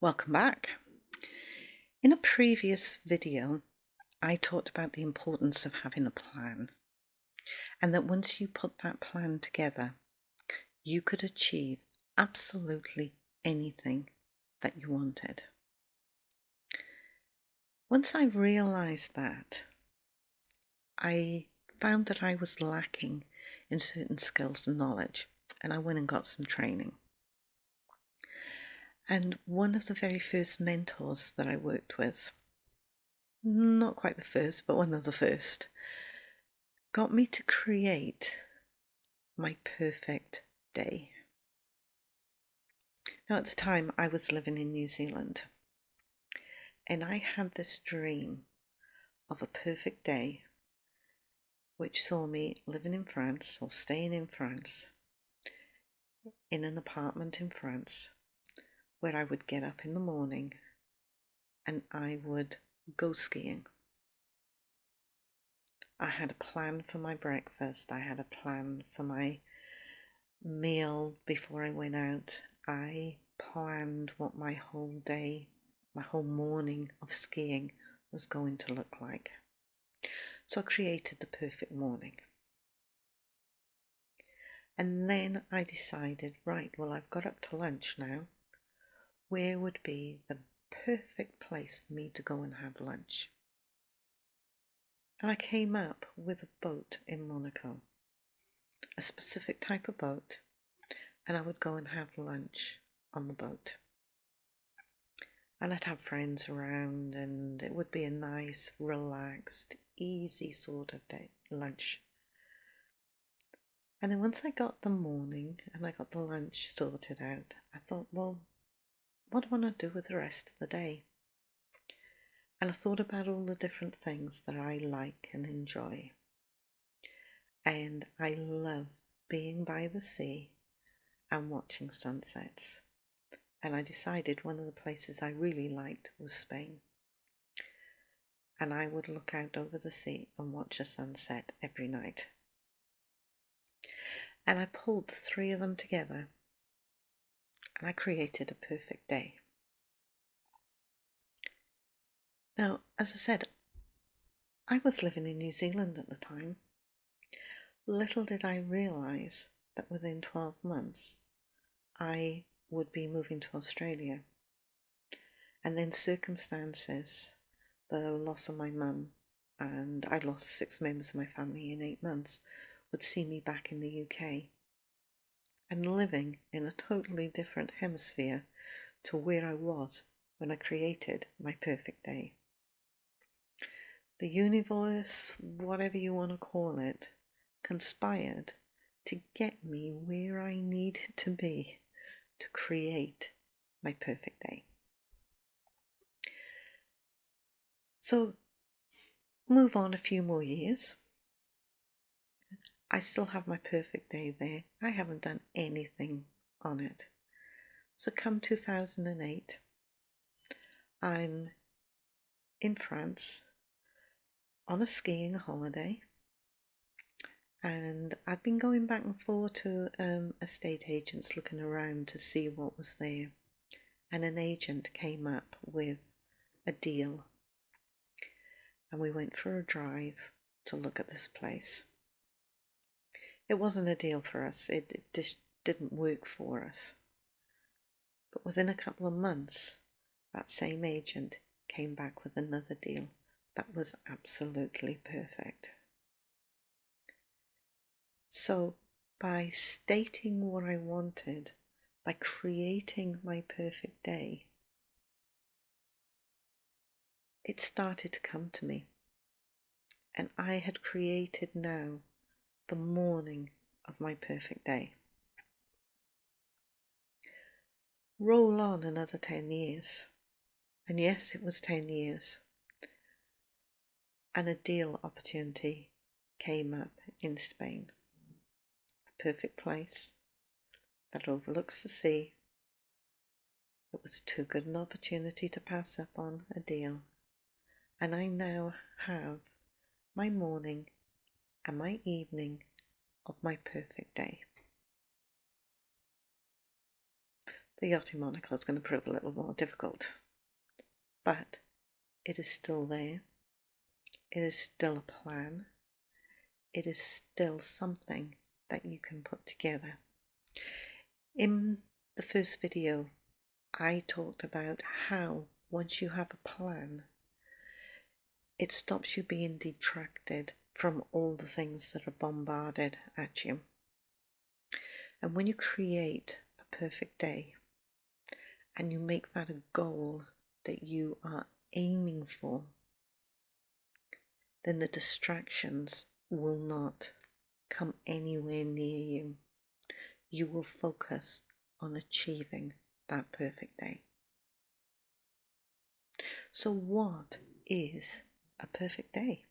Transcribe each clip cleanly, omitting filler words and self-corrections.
Welcome back. In a previous video, I talked about the importance of having a plan, and that once you put that plan together, you could achieve absolutely anything that you wanted. Once I realized that, I found that I was lacking in certain skills and knowledge, and I went and got some training. And one of the very first mentors that I worked with, not quite the first, but one of the first, got me to create my perfect day. Now, at the time, I was living in New Zealand, and I had this dream of a perfect day which saw me living in France or staying in France in an apartment in France where I would get up in the morning and I would go skiing. I had a plan for my breakfast, I had a plan for my meal before I went out. I planned what my whole day, my whole morning of skiing was going to look like. So I created the perfect morning. And then I decided, right, well, I've got up to lunch now. Where would be the perfect place for me to go and have lunch? And I came up with a boat in Monaco, a specific type of boat, and I would go and have lunch on the boat. And I'd have friends around, and it would be a nice, relaxed, easy sort of day, lunch. And then once I got the morning and I got the lunch sorted out, I thought, well, what do I want to do with the rest of the day? And I thought about all the different things that I like and enjoy. And I love being by the sea and watching sunsets. And I decided one of the places I really liked was Spain. And I would look out over the sea and watch a sunset every night. And I pulled the three of them together and I created a perfect day. Now, as I said, I was living in New Zealand at the time. Little did I realise that within 12 months I would be moving to Australia. And then circumstances, the loss of my mum, and I lost 6 members of my family in 8 months, would see me back in the UK and living in a totally different hemisphere to where I was when I created my perfect day. The universe, whatever you want to call it, conspired to get me where I needed to be to create my perfect day. So move on a few more years. I still have my perfect day there. I haven't done anything on it. So come 2008, I'm in France on a skiing holiday, and I've been going back and forth to estate agents looking around to see what was there, and an agent came up with a deal, and we went for a drive to look at this place. It wasn't a deal for us, it just didn't work for us. But within a couple of months, that same agent came back with another deal that was absolutely perfect. So by stating what I wanted, by creating my perfect day, it started to come to me. And I had created now the morning of my perfect day. Roll on another 10 years. And yes, it was 10 years. And a deal opportunity came up in Spain. A perfect place that overlooks the sea. It was too good an opportunity to pass up on a deal. And I now have my morning and my evening of my perfect day. the yachting monocle is going to prove a little more difficult. But it is still there. It is still a plan. It is still something that you can put together. In the first video, I talked about how once you have a plan, it stops you being detracted from all the things that are bombarded at you. And when you create a perfect day and you make that a goal that you are aiming for, then the distractions will not come anywhere near you. You will focus on achieving that perfect day. So what is a perfect day?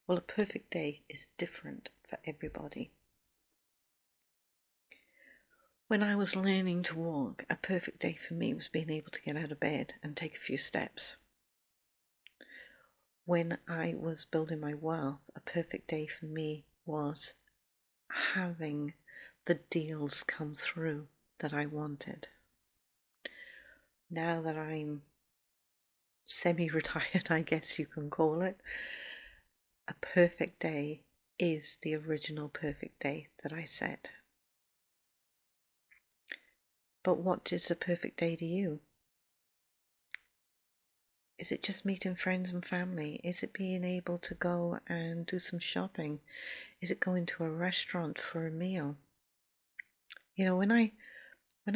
Well, a perfect day is different for everybody. When I was learning to walk, a perfect day for me was being able to get out of bed and take a few steps. When I was building my wealth, a perfect day for me was having the deals come through that I wanted. Now that I'm semi-retired, I guess you can call it, a perfect day is the original perfect day that I set. But what is a perfect day to you? Is it just meeting friends and family? Is it being able to go and do some shopping? Is it going to a restaurant for a meal? You know, when I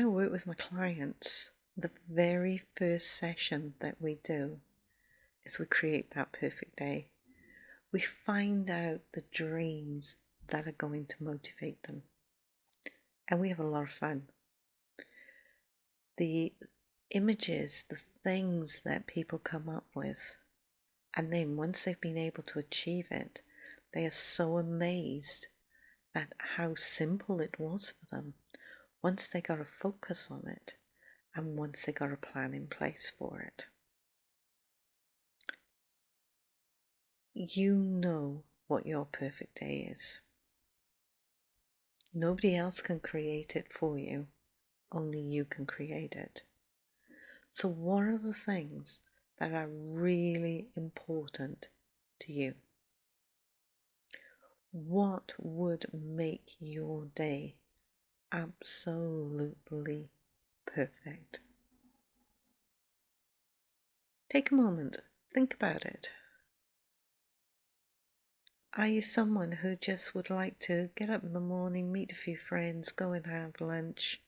work with my clients, the very first session that we do is we create that perfect day. We find out the dreams that are going to motivate them. And we have a lot of fun. The images, the things that people come up with, and then once they've been able to achieve it, they are so amazed at how simple it was for them once they got a focus on it and once they got a plan in place for it. You know what your perfect day is. Nobody else can create it for you, only you can create it. So what are the things that are really important to you? What would make your day absolutely perfect? Take a moment, think about it. Are you someone who just would like to get up in the morning, meet a few friends, go and have lunch,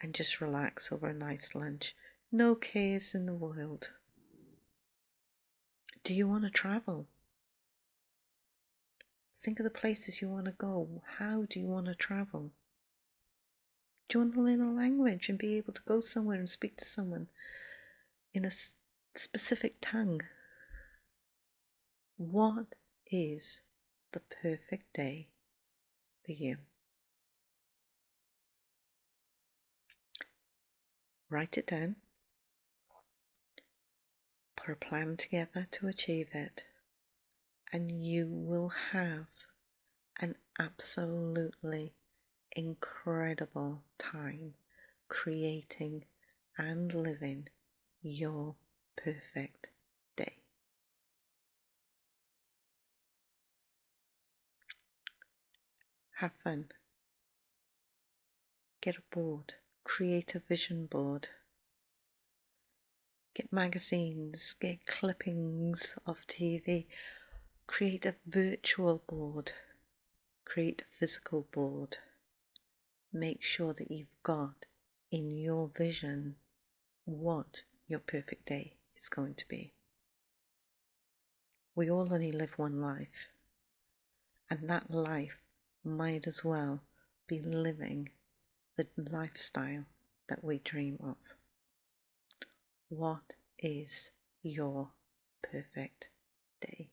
and just relax over a nice lunch? No cares in the world. Do you want to travel? Think of the places you want to go. How do you want to travel? Do you want to learn a language and be able to go somewhere and speak to someone in a specific tongue? What is the perfect day for you? Write it down. Put a plan together to achieve it, and you will have an absolutely incredible time creating and living your perfect day. Have fun. Get a board. Create a vision board. Get magazines. Get clippings of TV. Create a virtual board. Create a physical board. Make sure that you've got in your vision what your perfect day is going to be. We all only live one life, and that life might as well be living the lifestyle that we dream of. What is your perfect day?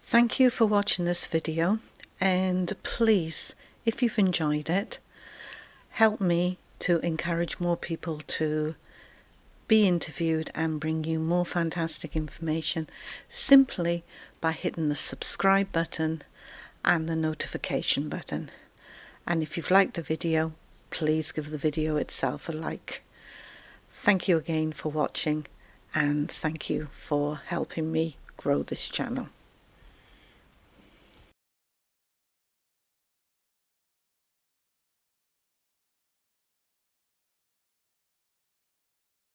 Thank you for watching this video, and please, if you've enjoyed it, help me to encourage more people to be interviewed and bring you more fantastic information simply by hitting the subscribe button and the notification button. And if you've liked the video, please give the video itself a like. Thank you again for watching, and thank you for helping me grow this channel.